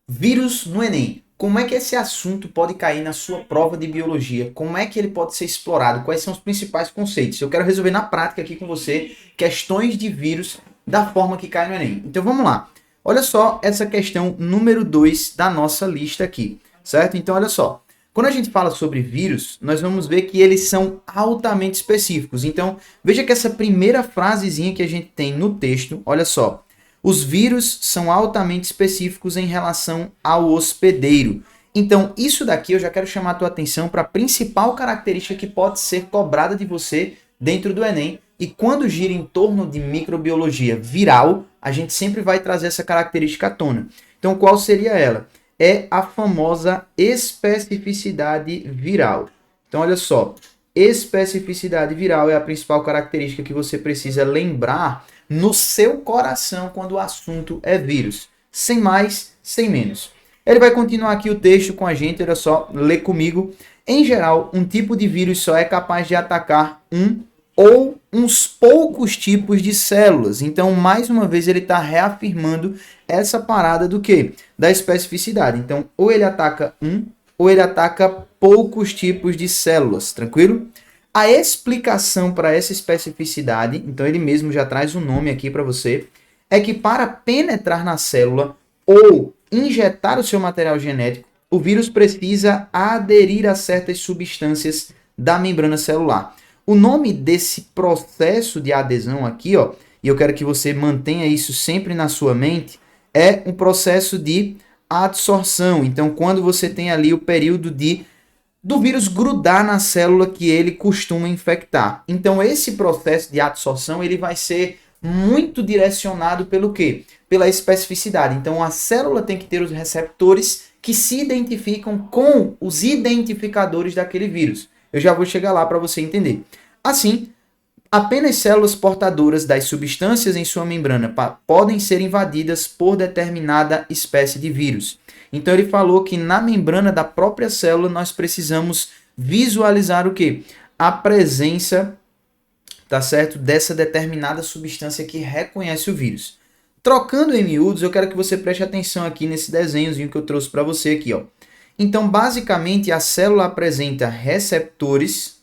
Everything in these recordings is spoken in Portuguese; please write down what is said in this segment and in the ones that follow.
Vírus no Enem. Como é que esse assunto pode cair na sua prova de biologia? Como é que ele pode ser explorado? Quais são os principais conceitos? Eu quero resolver na prática aqui com você questões de vírus da forma que cai no Enem. Então vamos lá. Olha só essa questão número 2 da nossa lista aqui, certo? Então olha só. Quando a gente fala sobre vírus, nós vamos ver que eles são altamente específicos. Então, veja que essa primeira frasezinha que a gente tem no texto, olha só. Os vírus são altamente específicos em relação ao hospedeiro. Então, isso daqui eu já quero chamar a tua atenção para a principal característica que pode ser cobrada de você dentro do Enem. E quando gira em torno de microbiologia viral, a gente sempre vai trazer essa característica à tona. Então, qual seria ela? É a famosa especificidade viral. Então, olha só, especificidade viral é a principal característica que você precisa lembrar no seu coração quando o assunto é vírus. Sem mais, sem menos. Ele vai continuar aqui o texto com a gente, olha só, lê comigo. Em geral, um tipo de vírus só é capaz de atacar um ou uns poucos tipos de células. Então, mais uma vez, ele está reafirmando essa parada do quê? Da especificidade. Então, ou ele ataca um, ou ele ataca poucos tipos de células, tranquilo? A explicação para essa especificidade, então ele mesmo já traz um nome aqui para você, é que para penetrar na célula ou injetar o seu material genético, o vírus precisa aderir a certas substâncias da membrana celular. O nome desse processo de adesão aqui, ó, e eu quero que você mantenha isso sempre na sua mente, é um processo de adsorção. Então, quando você tem ali o período do vírus grudar na célula que ele costuma infectar. Então, esse processo de adsorção ele vai ser muito direcionado pelo quê? Pela especificidade. Então, a célula tem que ter os receptores que se identificam com os identificadores daquele vírus. Eu já vou chegar lá para você entender. Assim, apenas células portadoras das substâncias em sua membrana podem ser invadidas por determinada espécie de vírus. Então ele falou que na membrana da própria célula nós precisamos visualizar o quê? A presença, tá certo, dessa determinada substância que reconhece o vírus. Trocando em miúdos, eu quero que você preste atenção aqui nesse desenhozinho que eu trouxe para você aqui, ó. Então, basicamente, a célula apresenta receptores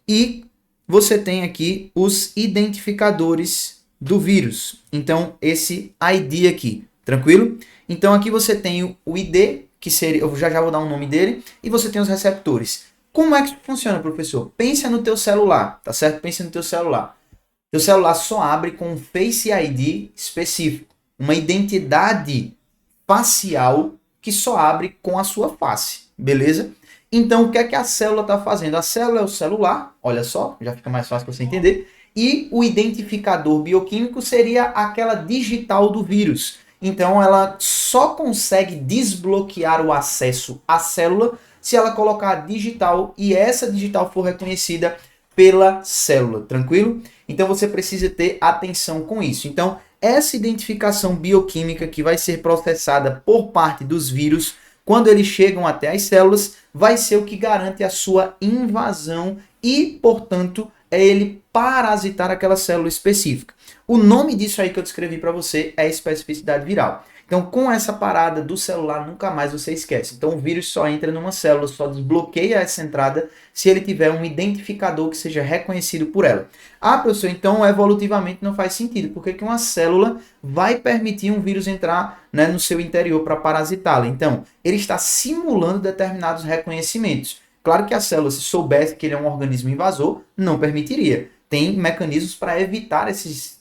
e você tem aqui os identificadores do vírus. Então, esse ID aqui, tranquilo? Então, aqui você tem o ID, que seria, eu já vou dar um nome dele, e você tem os receptores. Como é que isso funciona, professor? Pensa no teu celular, tá certo? Pensa no teu celular. Teu celular só abre com um Face ID específico, uma identidade facial que só abre com a sua face, beleza? Então, o que é que a célula está fazendo? A célula é o celular, olha só, já fica mais fácil para você entender. E o identificador bioquímico seria aquela digital do vírus. Então, ela só consegue desbloquear o acesso à célula se ela colocar a digital e essa digital for reconhecida pela célula, tranquilo? Então, você precisa ter atenção com isso. Então, essa identificação bioquímica que vai ser processada por parte dos vírus, quando eles chegam até as células, vai ser o que garante a sua invasão e, portanto, é ele parasitar aquela célula específica. O nome disso aí que eu descrevi para você é especificidade viral. Então, com essa parada do celular, nunca mais você esquece. Então, o vírus só entra numa célula, só desbloqueia essa entrada se ele tiver um identificador que seja reconhecido por ela. Ah, professor, então evolutivamente não faz sentido. Por que uma célula vai permitir um vírus entrar, né, no seu interior para parasitá-la? Então, ele está simulando determinados reconhecimentos. Claro que a célula, se soubesse que ele é um organismo invasor, não permitiria. Tem mecanismos para evitar esses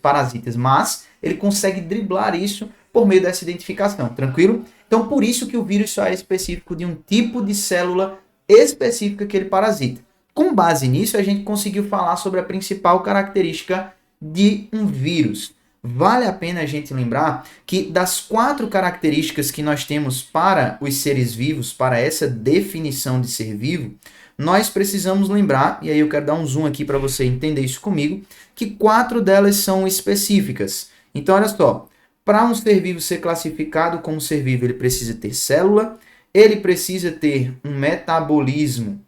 parasitas, mas ele consegue driblar isso por meio dessa identificação, tranquilo? Então, por isso que o vírus só é específico de um tipo de célula específica que ele parasita. Com base nisso, a gente conseguiu falar sobre a principal característica de um vírus. Vale a pena a gente lembrar que das 4 características que nós temos para os seres vivos, para essa definição de ser vivo, nós precisamos lembrar, e aí eu quero dar um zoom aqui para você entender isso comigo, que 4 delas são específicas. Então, olha só, para um ser vivo ser classificado como ser vivo, ele precisa ter célula, ele precisa ter um metabolismo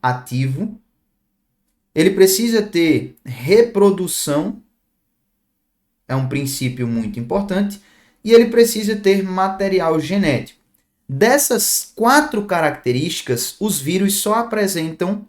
ativo, ele precisa ter reprodução é um princípio muito importante, e ele precisa ter material genético. Dessas 4 características, os vírus só apresentam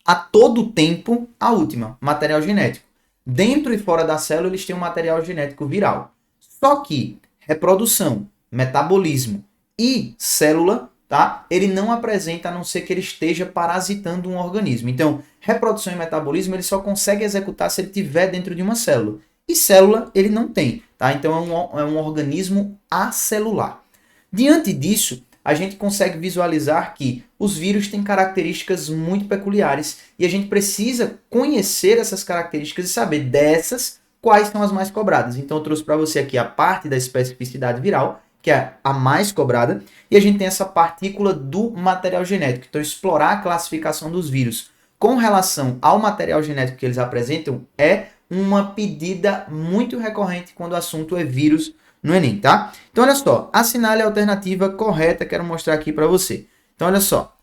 a todo tempo a última, material genético. Dentro e fora da célula, eles têm um material genético viral. Só que reprodução, metabolismo e célula, tá? Ele não apresenta a não ser que ele esteja parasitando um organismo. Então, reprodução e metabolismo ele só consegue executar se ele estiver dentro de uma célula. E célula ele não tem, tá? Então é um organismo acelular. Diante disso, a gente consegue visualizar que os vírus têm características muito peculiares e a gente precisa conhecer essas características e saber dessas quais são as mais cobradas. Então eu trouxe para você aqui a parte da especificidade viral, que é a mais cobrada, e a gente tem essa partícula do material genético. Então explorar a classificação dos vírus com relação ao material genético que eles apresentam é uma pedida muito recorrente quando o assunto é vírus no Enem, tá? Então, olha só, assinale a alternativa correta, quero mostrar aqui para você. Então, olha só,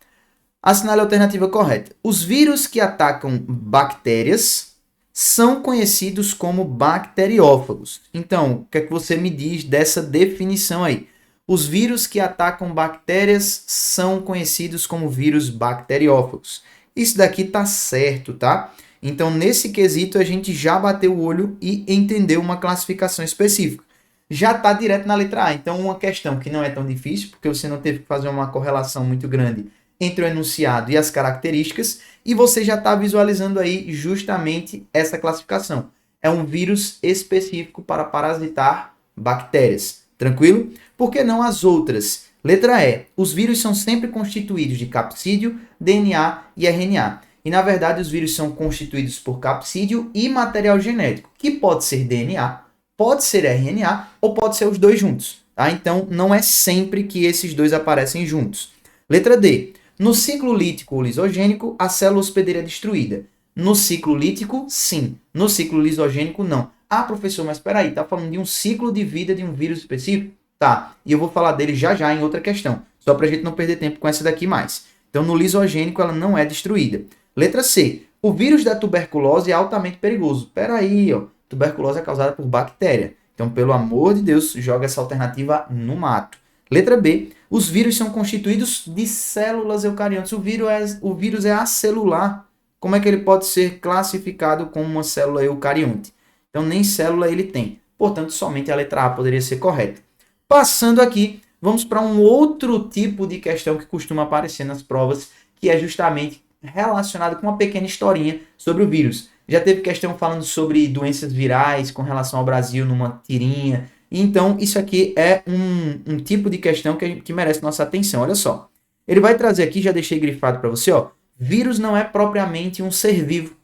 assinale a alternativa correta. Os vírus que atacam bactérias são conhecidos como bacteriófagos. Então, o que é que você me diz dessa definição aí? Os vírus que atacam bactérias são conhecidos como vírus bacteriófagos. Isso daqui tá certo, tá? Então, nesse quesito, a gente já bateu o olho e entendeu uma classificação específica. Já está direto na letra A. Então, uma questão que não é tão difícil, porque você não teve que fazer uma correlação muito grande entre o enunciado e as características, e você já está visualizando aí justamente essa classificação. É um vírus específico para parasitar bactérias. Tranquilo? Por que não as outras? Letra E. Os vírus são sempre constituídos de capsídeo, DNA e RNA. E, na verdade, os vírus são constituídos por capsídeo e material genético, que pode ser DNA, pode ser RNA ou pode ser os dois juntos. Tá? Então, não é sempre que esses dois aparecem juntos. Letra D. No ciclo lítico ou lisogênico, a célula hospedeira é destruída. No ciclo lítico, sim. No ciclo lisogênico, não. Ah, professor, mas espera aí, tá falando de um ciclo de vida de um vírus específico? Tá, e eu vou falar dele já já em outra questão, só para a gente não perder tempo com essa daqui mais. Então, no lisogênico, ela não é destruída. Letra C. O vírus da tuberculose é altamente perigoso. Espera aí, ó. Tuberculose é causada por bactéria. Então, pelo amor de Deus, joga essa alternativa no mato. Letra B. Os vírus são constituídos de células eucariontes. O vírus é acelular. Como é que ele pode ser classificado como uma célula eucarionte? Então, nem célula ele tem. Portanto, somente a letra A poderia ser correta. Passando aqui, vamos para um outro tipo de questão que costuma aparecer nas provas, que é justamente relacionado com uma pequena historinha sobre o vírus. Já teve questão falando sobre doenças virais com relação ao Brasil numa tirinha. Então, isso aqui é um tipo de questão que merece nossa atenção. Olha só. Ele vai trazer aqui, já deixei grifado para você, ó. Vírus não é propriamente um ser vivo.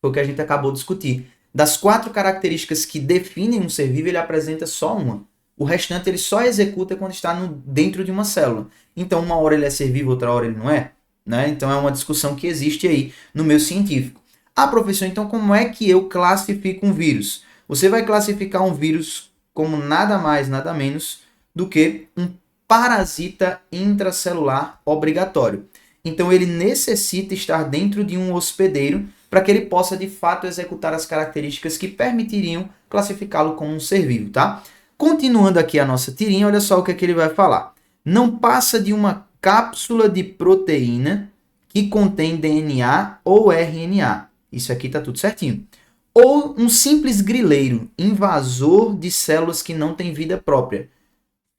Foi o que a gente acabou de discutir. Das 4 características que definem um ser vivo, ele apresenta só uma. O restante ele só executa quando está dentro de uma célula. Então, uma hora ele é ser vivo, outra hora ele não é. Né? Então, é uma discussão que existe aí no meio científico. Ah, professor, então como é que eu classifico um vírus? Você vai classificar um vírus como nada mais, nada menos do que um parasita intracelular obrigatório. Então, ele necessita estar dentro de um hospedeiro para que ele possa, de fato, executar as características que permitiriam classificá-lo como um ser vivo, tá? Continuando aqui a nossa tirinha, olha só o que é que ele vai falar. Não passa de uma cápsula de proteína que contém DNA ou RNA. Isso aqui está tudo certinho. Ou um simples grileiro, invasor de células que não têm vida própria.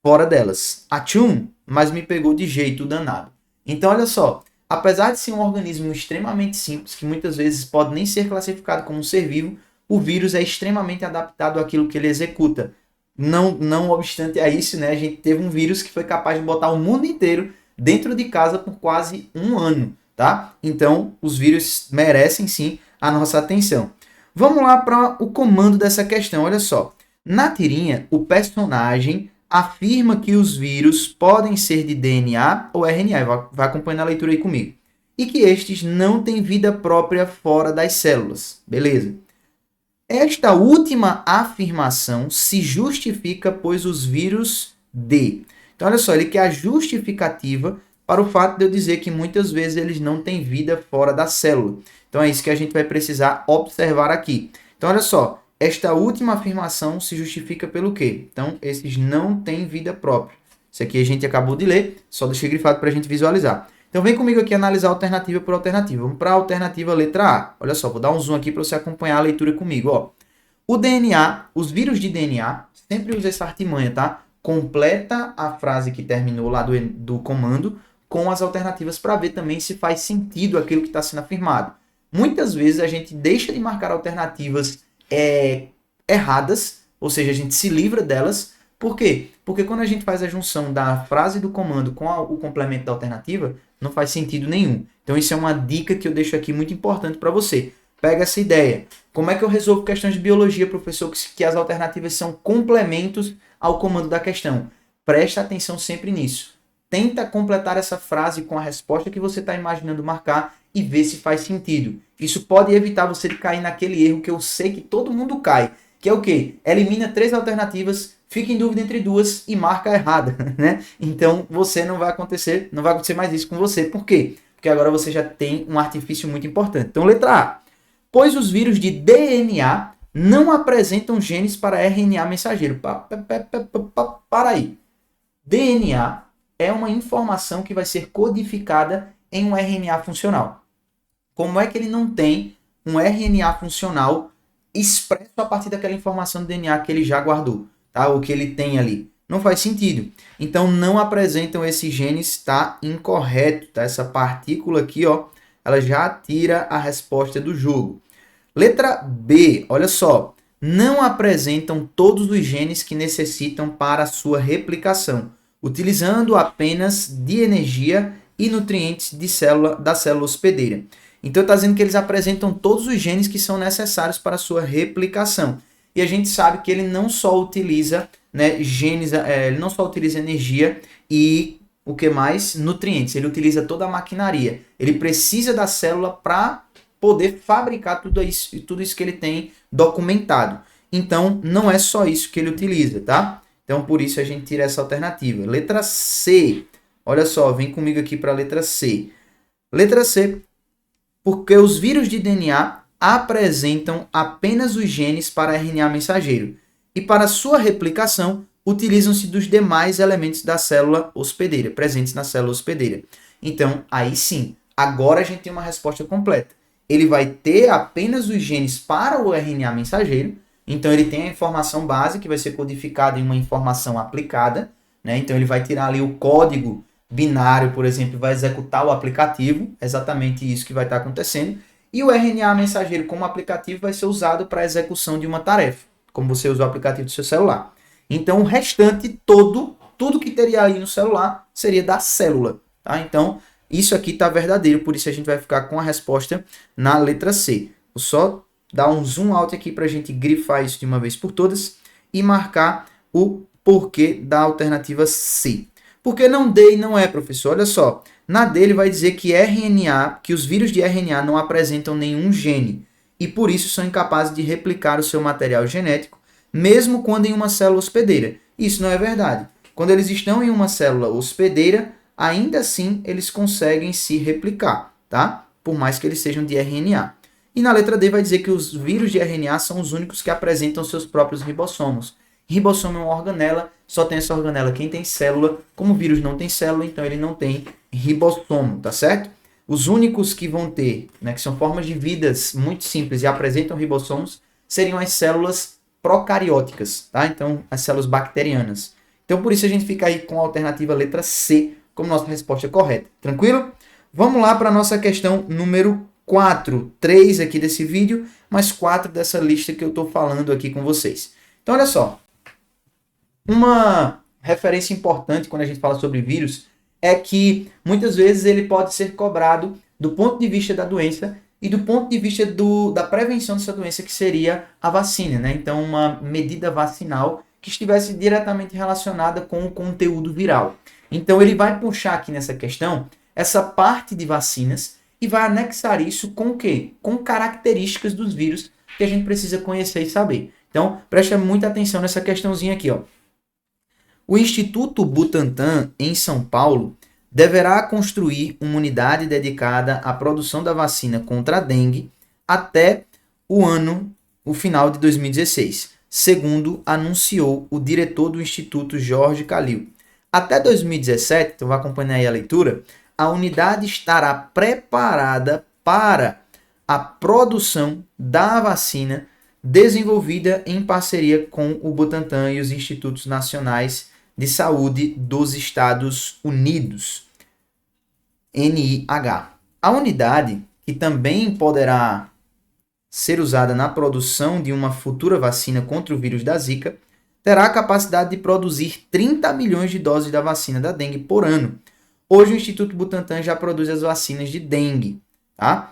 Fora delas. Atchum, mas me pegou de jeito danado. Então, olha só. Apesar de ser um organismo extremamente simples, que muitas vezes pode nem ser classificado como um ser vivo, o vírus é extremamente adaptado àquilo que ele executa. Não obstante a isso, né, a gente teve um vírus que foi capaz de botar o mundo inteiro dentro de casa por quase um ano, tá? Então, os vírus merecem sim a nossa atenção. Vamos lá para o comando dessa questão, olha só. Na tirinha, o personagem afirma que os vírus podem ser de DNA ou RNA, vai acompanhando a leitura aí comigo, e que estes não têm vida própria fora das células, beleza? Esta última afirmação se justifica, pois os vírus D. Então, olha só, ele quer a justificativa para o fato de eu dizer que muitas vezes eles não têm vida fora da célula. Então, é isso que a gente vai precisar observar aqui. Então, olha só, Esta última afirmação se justifica pelo quê? Então, esses não têm vida própria. Isso aqui a gente acabou de ler, só deixei grifado para a gente visualizar. Então, vem comigo aqui analisar alternativa por alternativa. Vamos para a alternativa letra A. Olha só, vou dar um zoom aqui para você acompanhar a leitura comigo. Ó. O DNA, os vírus de DNA, sempre usa essa artimanha, tá? Completa a frase que terminou lá do comando com as alternativas para ver também se faz sentido aquilo que está sendo afirmado. Muitas vezes a gente deixa de marcar alternativas erradas, ou seja, a gente se livra delas. Por quê? Porque quando a gente faz a junção da frase do comando com o complemento da alternativa, não faz sentido nenhum. Então isso é uma dica que eu deixo aqui muito importante para você. Pega essa ideia. Como é que eu resolvo questões de biologia, professor, que as alternativas são complementos ao comando da questão? Presta atenção sempre nisso. Tenta completar essa frase com a resposta que você está imaginando marcar e ver se faz sentido. Isso pode evitar você de cair naquele erro que eu sei que todo mundo cai, que é o quê? Elimina 3 alternativas, fica em dúvida entre 2 e marca errada, né? Então não vai acontecer mais isso com você. Por quê? Porque agora você já tem um artifício muito importante. Então, letra A. Pois os vírus de DNA não apresentam genes para RNA mensageiro. Para aí. DNA é uma informação que vai ser codificada em um RNA funcional. Como é que ele não tem um RNA funcional expresso a partir daquela informação do DNA que ele já guardou, tá? O que ele tem ali? Não faz sentido. Então, não apresentam esses genes, está incorreto, tá? Essa partícula aqui, ó, ela já tira a resposta do jogo. Letra B, olha só. Não apresentam todos os genes que necessitam para a sua replicação, utilizando apenas de energia e nutrientes da célula hospedeira. Então está dizendo que eles apresentam todos os genes que são necessários para a sua replicação. E a gente sabe que ele não só utiliza genes, ele não só utiliza energia e o que mais? Nutrientes. Ele utiliza toda a maquinaria. Ele precisa da célula para poder fabricar tudo isso que ele tem documentado. Então não é só isso que ele utiliza, tá? Então por isso a gente tira essa alternativa. Letra C. Olha só, vem comigo aqui para a letra C. Letra C. Porque os vírus de DNA apresentam apenas os genes para RNA mensageiro e para sua replicação utilizam-se dos demais elementos da célula hospedeira, presentes na célula hospedeira. Então, aí sim, agora a gente tem uma resposta completa. Ele vai ter apenas os genes para o RNA mensageiro, então ele tem a informação base que vai ser codificada em uma informação aplicada, né? Então ele vai tirar ali o código binário, por exemplo, vai executar o aplicativo, exatamente isso que vai estar acontecendo, e o RNA mensageiro como aplicativo vai ser usado para a execução de uma tarefa, como você usa o aplicativo do seu celular. Então o restante tudo que teria aí no celular seria da célula, tá? Então isso aqui está verdadeiro, por isso a gente vai ficar com a resposta na letra C. Vou só dar um zoom out aqui para a gente grifar isso de uma vez por todas e marcar o porquê da alternativa C. Por que não D e não E, professor? Olha só, na D ele vai dizer que os vírus de RNA não apresentam nenhum gene e por isso são incapazes de replicar o seu material genético, mesmo quando em uma célula hospedeira. Isso não é verdade. Quando eles estão em uma célula hospedeira, ainda assim eles conseguem se replicar, tá? Por mais que eles sejam de RNA. E na letra D vai dizer que os vírus de RNA são os únicos que apresentam seus próprios ribossomos. Ribossomo é uma organela, só tem essa organela quem tem célula. Como o vírus não tem célula, então ele não tem ribossomo, tá certo? Os únicos que vão ter, que são formas de vidas muito simples e apresentam ribossomos, seriam as células procarióticas, tá? Então, as células bacterianas. Então, por isso a gente fica aí com a alternativa letra C como nossa resposta correta. Tranquilo? Vamos lá para a nossa questão número 4. 3 aqui desse vídeo, mais 4 dessa lista que eu estou falando aqui com vocês. Então, olha só. Uma referência importante quando a gente fala sobre vírus é que muitas vezes ele pode ser cobrado do ponto de vista da doença e do ponto de vista da prevenção dessa doença, que seria a vacina, né? Então, uma medida vacinal que estivesse diretamente relacionada com o conteúdo viral. Então, ele vai puxar aqui nessa questão essa parte de vacinas e vai anexar isso com o quê? Com características dos vírus que a gente precisa conhecer e saber. Então, presta muita atenção nessa questãozinha aqui, ó. O Instituto Butantan, em São Paulo, deverá construir uma unidade dedicada à produção da vacina contra a dengue até o o final de 2016, segundo anunciou o diretor do Instituto Jorge Calil. Até 2017, então vai acompanhar aí a leitura, a unidade estará preparada para a produção da vacina desenvolvida em parceria com o Butantan e os Institutos Nacionais de Saúde dos Estados Unidos, NIH. A unidade, que também poderá ser usada na produção de uma futura vacina contra o vírus da Zika, terá a capacidade de produzir 30 milhões de doses da vacina da dengue por ano. Hoje o Instituto Butantan já produz as vacinas de dengue, tá?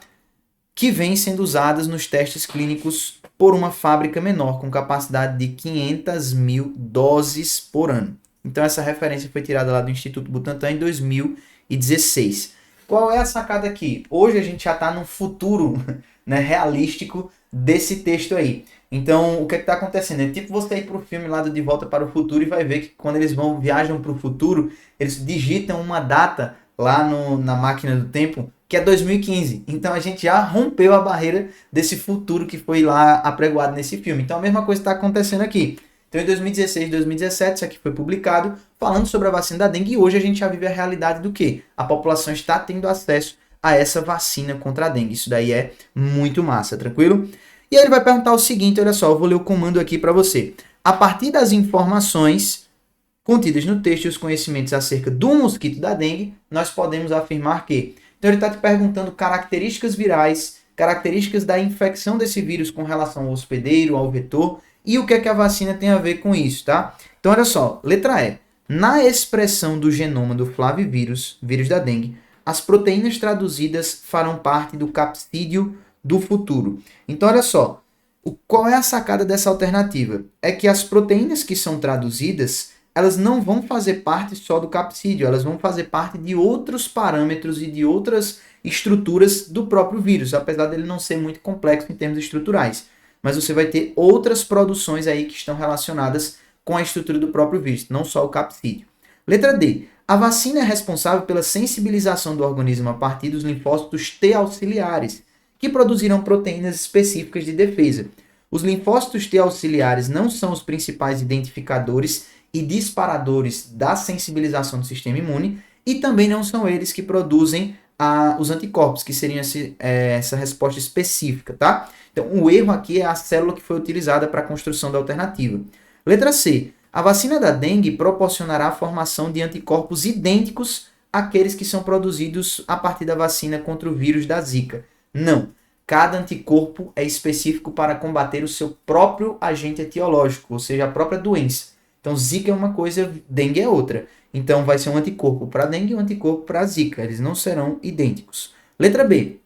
Que vêm sendo usadas nos testes clínicos por uma fábrica menor, com capacidade de 500 mil doses por ano. Então essa referência foi tirada lá do Instituto Butantan em 2016. Qual é a sacada aqui? Hoje a gente já está no futuro, né, realístico desse texto aí. Então, o que está acontecendo? É tipo você ir para o filme lá do De Volta para o Futuro e vai ver que quando eles viajam para o futuro, eles digitam uma data lá na máquina do tempo, que é 2015. Então, a gente já rompeu a barreira desse futuro que foi lá apregoado nesse filme. Então, a mesma coisa está acontecendo aqui. Então, em 2016 e 2017, isso aqui foi publicado falando sobre a vacina da dengue e hoje a gente já vive a realidade do quê? A população está tendo acesso a essa vacina contra a dengue. Isso daí é muito massa, tranquilo? E aí ele vai perguntar o seguinte, olha só, eu vou ler o comando aqui para você. A partir das informações contidas no texto e os conhecimentos acerca do mosquito da dengue, nós podemos afirmar que... Então ele está te perguntando características virais, características da infecção desse vírus com relação ao hospedeiro, ao vetor, e o que é que a vacina tem a ver com isso, tá? Então olha só, letra E. Na expressão do genoma do flavivírus, vírus da dengue, as proteínas traduzidas farão parte do capsídeo do futuro. Então, olha só, qual é a sacada dessa alternativa? É que as proteínas que são traduzidas, elas não vão fazer parte só do capsídeo, elas vão fazer parte de outros parâmetros e de outras estruturas do próprio vírus, apesar dele não ser muito complexo em termos estruturais. Mas você vai ter outras produções aí que estão relacionadas com a estrutura do próprio vírus, não só o capsídeo. Letra D. A vacina é responsável pela sensibilização do organismo a partir dos linfócitos T auxiliares, que produzirão proteínas específicas de defesa. Os linfócitos T auxiliares não são os principais identificadores e disparadores da sensibilização do sistema imune e também não são eles que produzem os anticorpos, que seriam essa resposta específica, tá? Então, o erro aqui é a célula que foi utilizada para a construção da alternativa. Letra C. A vacina da dengue proporcionará a formação de anticorpos idênticos àqueles que são produzidos a partir da vacina contra o vírus da Zika. Não. Cada anticorpo é específico para combater o seu próprio agente etiológico, ou seja, a própria doença. Então, Zika é uma coisa, dengue é outra. Então, vai ser um anticorpo para dengue e um anticorpo para Zika. Eles não serão idênticos. Letra B.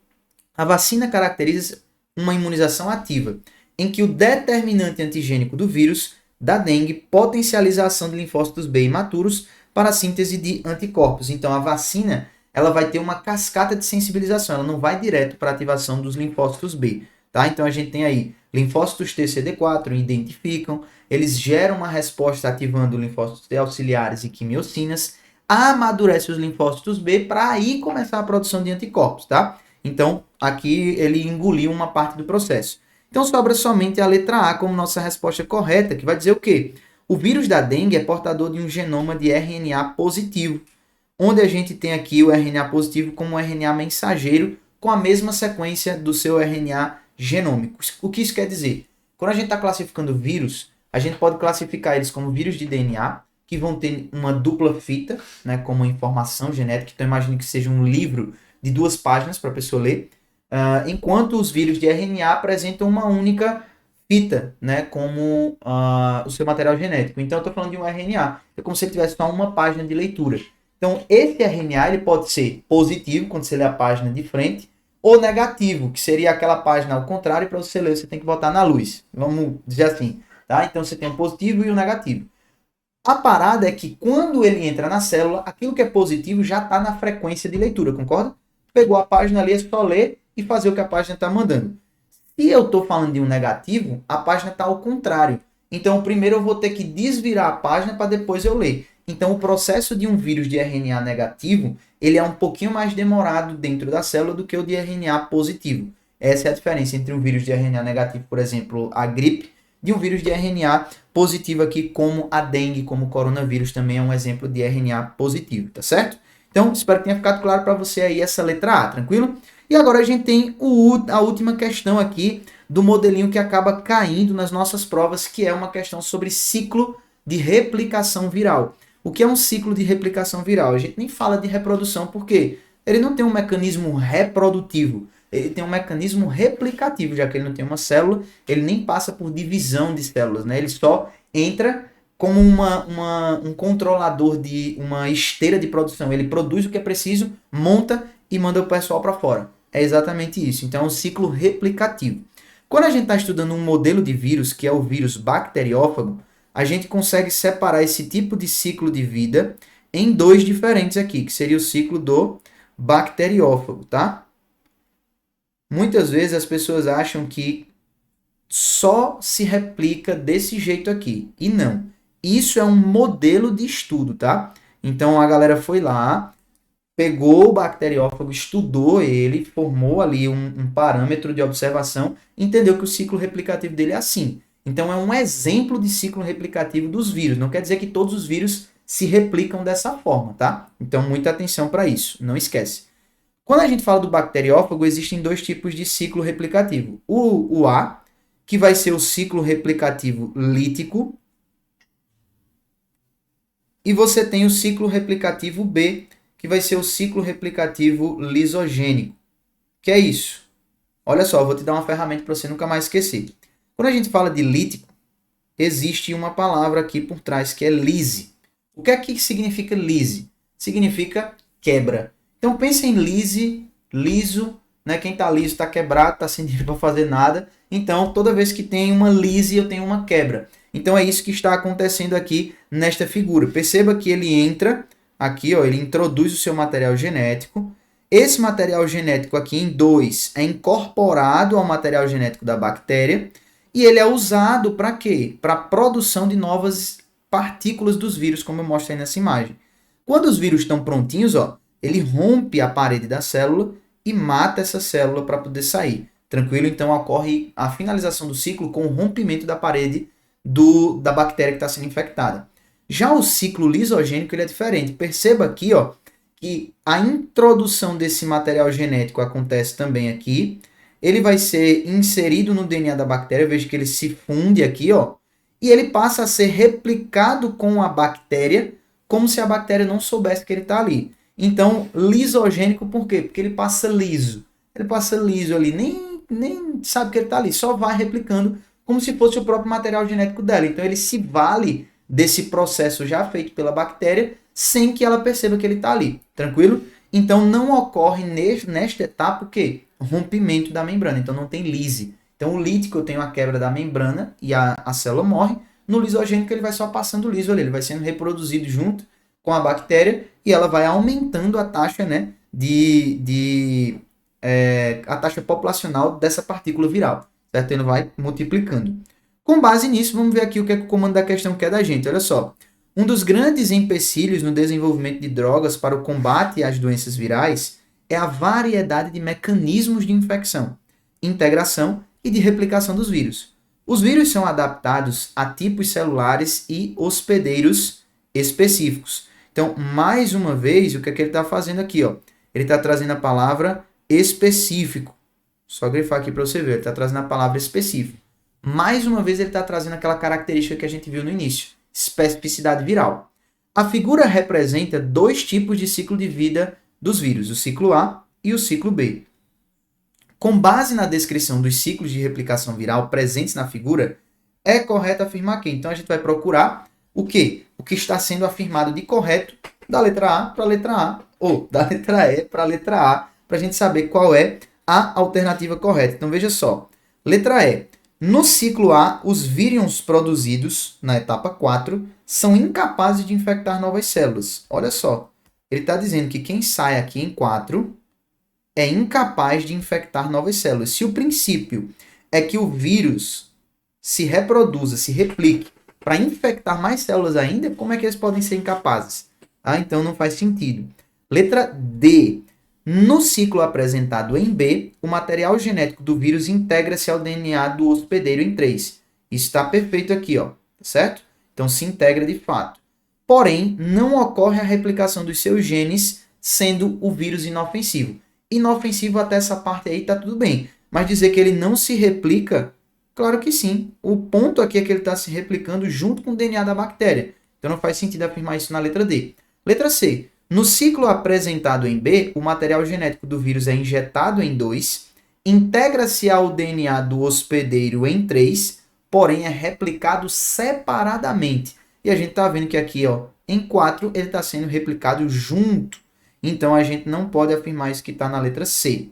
A vacina caracteriza uma imunização ativa, em que o determinante antigênico do vírus da dengue potencializa a ação de linfócitos B imaturos para a síntese de anticorpos. Então, a vacina ela vai ter uma cascata de sensibilização, ela não vai direto para a ativação dos linfócitos B, tá? Então a gente tem aí linfócitos T CD4, identificam, eles geram uma resposta ativando linfócitos T auxiliares e quimiocinas, amadurece os linfócitos B para aí começar a produção de anticorpos, tá? Então aqui ele engoliu uma parte do processo. Então sobra somente a letra A como nossa resposta correta, que vai dizer o quê? O vírus da dengue é portador de um genoma de RNA positivo, onde a gente tem aqui o RNA positivo como RNA mensageiro com a mesma sequência do seu RNA genômico. O que isso quer dizer? Quando a gente está classificando vírus, a gente pode classificar eles como vírus de DNA, que vão ter uma dupla fita, né, como informação genética. Então imagine que seja um livro de 2 páginas para a pessoa ler, enquanto os vírus de RNA apresentam uma única fita, né, como o seu material genético. Então eu estou falando de um RNA, é como se ele tivesse só uma página de leitura. Então, esse RNA ele pode ser positivo, quando você lê a página de frente, ou negativo, que seria aquela página ao contrário, e para você ler você tem que botar na luz. Vamos dizer assim, tá? Então, você tem o positivo e o negativo. A parada é que quando ele entra na célula, aquilo que é positivo já está na frequência de leitura, concorda? Pegou a página ali, é só ler e fazer o que a página está mandando. Se eu estou falando de um negativo, a página está ao contrário. Então, primeiro eu vou ter que desvirar a página para depois eu ler. Então, o processo de um vírus de RNA negativo, ele é um pouquinho mais demorado dentro da célula do que o de RNA positivo. Essa é a diferença entre um vírus de RNA negativo, por exemplo, a gripe, de um vírus de RNA positivo aqui, como a dengue, como o coronavírus também é um exemplo de RNA positivo, tá certo? Então, espero que tenha ficado claro para você aí essa letra A, tranquilo? E agora a gente tem a última questão aqui do modelinho que acaba caindo nas nossas provas, que é uma questão sobre ciclo de replicação viral. O que é um ciclo de replicação viral? A gente nem fala de reprodução, porque ele não tem um mecanismo reprodutivo, ele tem um mecanismo replicativo, já que ele não tem uma célula, ele nem passa por divisão de células, né? Ele só entra como um controlador de uma esteira de produção. Ele produz o que é preciso, monta e manda o pessoal para fora. É exatamente isso. Então, é um ciclo replicativo. Quando a gente está estudando um modelo de vírus, que é o vírus bacteriófago, a gente consegue separar esse tipo de ciclo de vida em dois diferentes aqui, que seria o ciclo do bacteriófago, tá? Muitas vezes as pessoas acham que só se replica desse jeito aqui, e não. Isso é um modelo de estudo, tá? Então a galera foi lá, pegou o bacteriófago, estudou ele, formou ali um parâmetro de observação, entendeu que o ciclo replicativo dele é assim. Então é um exemplo de ciclo replicativo dos vírus. Não quer dizer que todos os vírus se replicam dessa forma, tá? Então muita atenção para isso, não esquece. Quando a gente fala do bacteriófago, existem dois tipos de ciclo replicativo. O A, que vai ser o ciclo replicativo lítico, e você tem o ciclo replicativo B, que vai ser o ciclo replicativo lisogênico. Que é isso? Olha só, eu vou te dar uma ferramenta para você nunca mais esquecer. Quando a gente fala de lítico, existe uma palavra aqui por trás que é lise. O que é que significa lise? Significa quebra. Então pense em lise, liso, né? Quem está liso está quebrado, está sem dinheiro para fazer nada. Então toda vez que tem uma lise, eu tenho uma quebra. Então é isso que está acontecendo aqui nesta figura. Perceba que ele entra aqui, ó, ele introduz o seu material genético. Esse material genético aqui em 2 é incorporado ao material genético da bactéria e ele é usado para quê? Para a produção de novas partículas dos vírus, como eu mostro aí nessa imagem. Quando os vírus estão prontinhos, ó, ele rompe a parede da célula e mata essa célula para poder sair. Tranquilo? Então ocorre a finalização do ciclo com o rompimento da parede da bactéria que está sendo infectada. Já o ciclo lisogênico ele é diferente. Perceba aqui, ó, que a introdução desse material genético acontece também aqui. Ele vai ser inserido no DNA da bactéria, veja que ele se funde aqui, ó, e ele passa a ser replicado com a bactéria, como se a bactéria não soubesse que ele está ali. Então, lisogênico por quê? Porque ele passa liso. Ele passa liso ali, nem sabe que ele está ali, só vai replicando como se fosse o próprio material genético dela. Então, ele se vale desse processo já feito pela bactéria, sem que ela perceba que ele está ali, tranquilo? Então, não ocorre nesta etapa o quê? Rompimento da membrana, então não tem lise. Então, o lítico eu tenho a quebra da membrana e a célula morre. No lisogênico ele vai só passando liso ali, ele vai sendo reproduzido junto com a bactéria e ela vai aumentando a taxa, né, a taxa populacional dessa partícula viral, certo? Ele vai multiplicando. Com base nisso, vamos ver aqui o que é que o comando da questão quer da gente. Olha só. Um dos grandes empecilhos no desenvolvimento de drogas para o combate às doenças virais é a variedade de mecanismos de infecção, integração e de replicação dos vírus. Os vírus são adaptados a tipos celulares e hospedeiros específicos. Então, mais uma vez, o que é que ele está fazendo aqui? Ó? Ele está trazendo a palavra específico. Só grifar aqui para você ver, ele está trazendo a palavra específico. Mais uma vez, ele está trazendo aquela característica que a gente viu no início, especificidade viral. A figura representa dois tipos de ciclo de vida dos vírus, o ciclo A e o ciclo B. Com base na descrição dos ciclos de replicação viral presentes na figura, é correto afirmar que. Então, a gente vai procurar o quê? O que está sendo afirmado de correto da letra A para a letra A, ou da letra E para a letra A, para a gente saber qual é a alternativa correta. Então, veja só. Letra E. No ciclo A, os vírions produzidos na etapa 4 são incapazes de infectar novas células. Olha só, ele está dizendo que quem sai aqui em 4 é incapaz de infectar novas células. Se o princípio é que o vírus se reproduza, se replique para infectar mais células ainda, como é que eles podem ser incapazes? Então não faz sentido. Letra D. No ciclo apresentado em B, o material genético do vírus integra-se ao DNA do hospedeiro em 3. Isso está perfeito aqui, ó, certo? Então se integra de fato. Porém, não ocorre a replicação dos seus genes, sendo o vírus inofensivo. Inofensivo até essa parte aí tá tudo bem, mas dizer que ele não se replica, claro que sim. O ponto aqui é que ele está se replicando junto com o DNA da bactéria. Então não faz sentido afirmar isso na letra D. Letra C. No ciclo apresentado em B, o material genético do vírus é injetado em 2, integra-se ao DNA do hospedeiro em 3, porém é replicado separadamente. E a gente está vendo que aqui, ó, em 4, ele está sendo replicado junto. Então a gente não pode afirmar isso que está na letra C.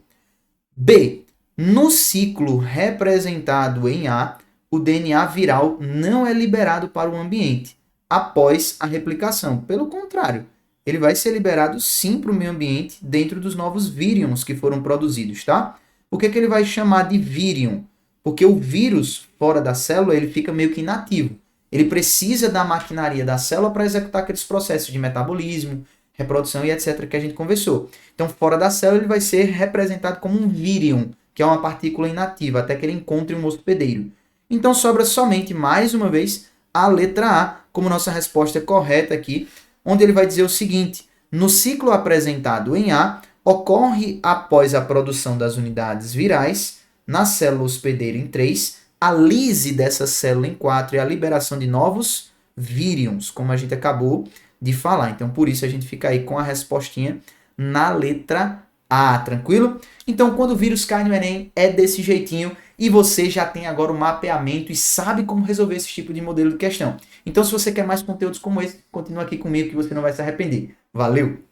B. No ciclo representado em A, o DNA viral não é liberado para o ambiente após a replicação. Pelo contrário, ele vai ser liberado sim para o meio ambiente dentro dos novos vírions que foram produzidos, tá? Por que ele vai chamar de vírion? Porque o vírus fora da célula ele fica meio que inativo. Ele precisa da maquinaria da célula para executar aqueles processos de metabolismo, reprodução e etc. que a gente conversou. Então, fora da célula, ele vai ser representado como um vírion, que é uma partícula inativa, até que ele encontre um hospedeiro. Então, sobra somente, mais uma vez, a letra A, como nossa resposta correta aqui, onde ele vai dizer o seguinte: no ciclo apresentado em A, ocorre após a produção das unidades virais, na célula hospedeira em 3, a lise dessa célula em 4 e a liberação de novos vírions, como a gente acabou de falar. Então, por isso a gente fica aí com a respostinha na letra A, tranquilo? Então, quando o vírus cai no Enem, é desse jeitinho e você já tem agora o mapeamento e sabe como resolver esse tipo de modelo de questão. Então, se você quer mais conteúdos como esse, continua aqui comigo que você não vai se arrepender. Valeu!